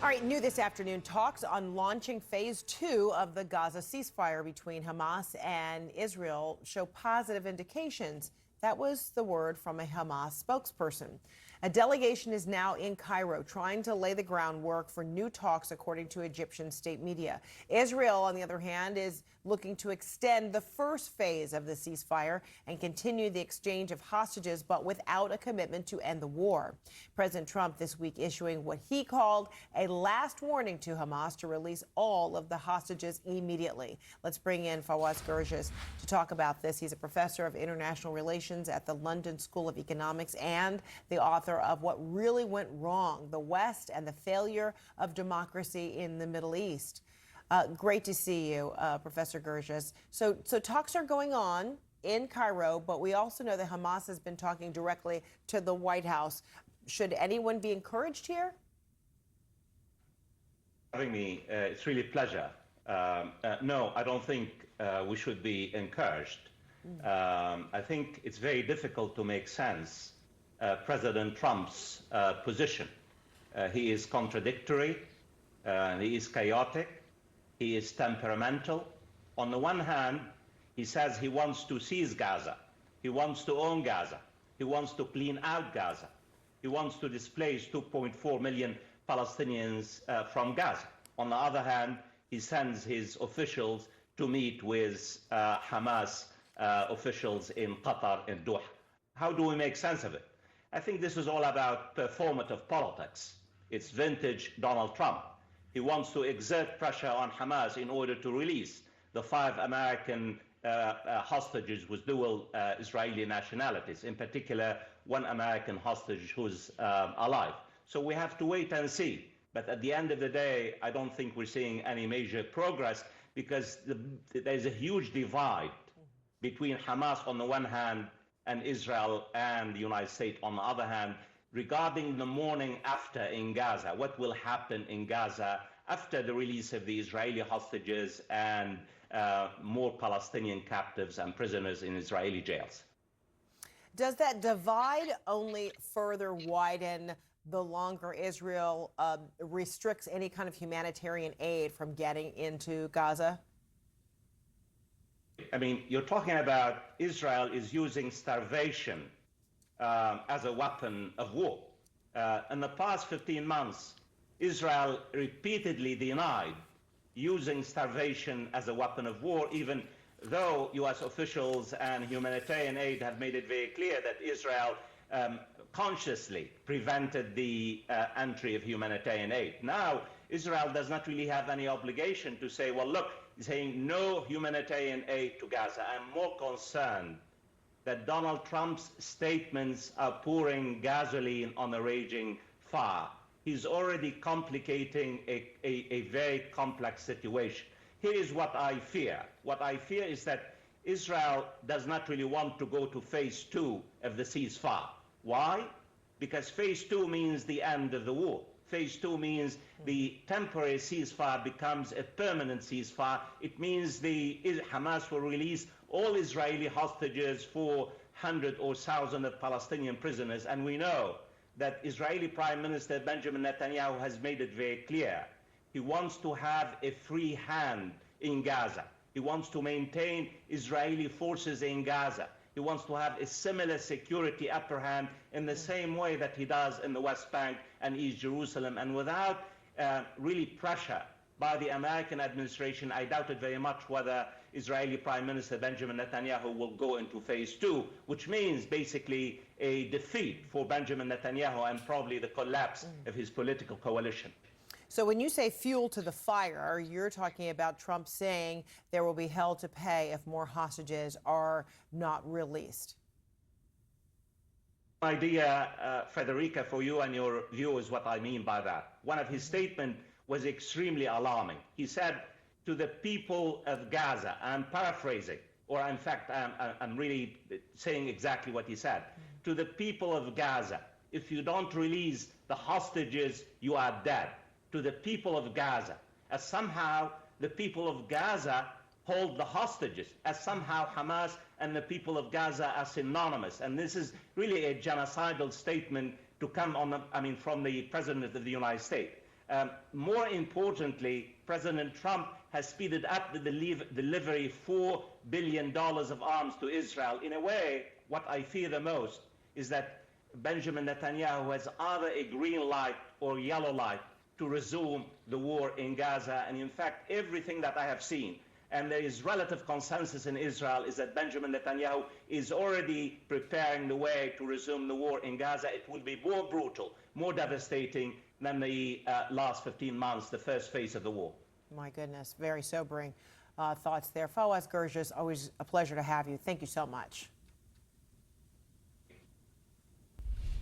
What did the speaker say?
All right, new this afternoon, talks on launching phase 2 of the Gaza ceasefire between Hamas and Israel show positive indications. That was the word from a Hamas spokesperson. A delegation is now in Cairo trying to lay the groundwork for new talks, according to Egyptian state media. Israel, on the other hand, is looking to extend the first phase of the ceasefire and continue the exchange of hostages, but without a commitment to end the war. President Trump this week issuing what he called a last warning to Hamas to release all of the hostages immediately. Let's bring in Fawaz Gerges to talk about this. He's a professor of international relations at the London School of Economics and the author of What Really Went Wrong, the West and the Failure of Democracy in the Middle East. Great to see you, Professor Gerges. So talks are going on in Cairo, but we also know that Hamas has been talking directly to the White House. Should anyone be encouraged here? Having me, it's really a pleasure. No, I don't think we should be encouraged. I think it's very difficult to make sense President Trump's position. He is contradictory, he is chaotic, he is temperamental. On the one hand, he says he wants to seize Gaza, he wants to own Gaza, he wants to clean out Gaza, he wants to displace 2.4 million Palestinians from Gaza. On the other hand, he sends his officials to meet with Hamas officials in Qatar and Doha. How do we make sense of it? I think this is all about performative politics. It's vintage Donald Trump. He wants to exert pressure on Hamas in order to release the 5 American hostages with dual Israeli nationalities, in particular, 1 American hostage who's alive. So we have to wait and see. But at the end of the day, I don't think we're seeing any major progress because there's a huge divide between Hamas on the one hand and Israel and the United States on the other hand, regarding the morning after in Gaza. What will happen in Gaza after the release of the Israeli hostages and more Palestinian captives and prisoners in Israeli jails? Does that divide only further widen the longer Israel restricts any kind of humanitarian aid from getting into Gaza? I mean, you're talking about Israel is using starvation as a weapon of war. In the past 15 months, Israel repeatedly denied using starvation as a weapon of war, even though U.S. officials and humanitarian aid have made it very clear that Israel consciously prevented the entry of humanitarian aid. Now, Israel does not really have any obligation to say, well, look, saying no humanitarian aid to Gaza. I'm more concerned that Donald Trump's statements are pouring gasoline on a raging fire. He's already complicating a very complex situation. Here is what I fear. What I fear is that Israel does not really want to go to phase 2 of the ceasefire. Why? Because phase 2 means the end of the war. Phase 2 means the temporary ceasefire becomes a permanent ceasefire. It means Hamas will release all Israeli hostages for hundreds or thousands of Palestinian prisoners. And we know that Israeli Prime Minister Benjamin Netanyahu has made it very clear. He wants to have a free hand in Gaza. He wants to maintain Israeli forces in Gaza. He wants to have a similar security upper hand in the same way that he does in the West Bank and East Jerusalem. And without really pressure by the American administration, I doubt it very much whether Israeli Prime Minister Benjamin Netanyahu will go into phase 2, which means basically a defeat for Benjamin Netanyahu and probably the collapse of his political coalition. So when you say fuel to the fire, you're talking about Trump saying there will be hell to pay if more hostages are not released. Idea, Federica, for you and your viewers, what I mean by that. One of his statements was extremely alarming. He said to the people of Gaza, I'm paraphrasing, or in fact, I'm really saying exactly what he said. To the people of Gaza, if you don't release the hostages, you are dead. To the people of Gaza, as somehow the people of Gaza hold the hostages, as somehow Hamas and the people of Gaza are synonymous. And this is really a genocidal statement to come on, from the President of the United States. More importantly, President Trump has speeded up the delivery $4 billion of arms to Israel. In a way, what I fear the most is that Benjamin Netanyahu has either a green light or yellow light to resume the war in Gaza. And in fact, everything that I have seen, and there is relative consensus in Israel, is that Benjamin Netanyahu is already preparing the way to resume the war in Gaza. It will be more brutal, more devastating than the last 15 months, the first phase of the war. My goodness, very sobering thoughts there. Fawaz Gerges, always a pleasure to have you. Thank you so much.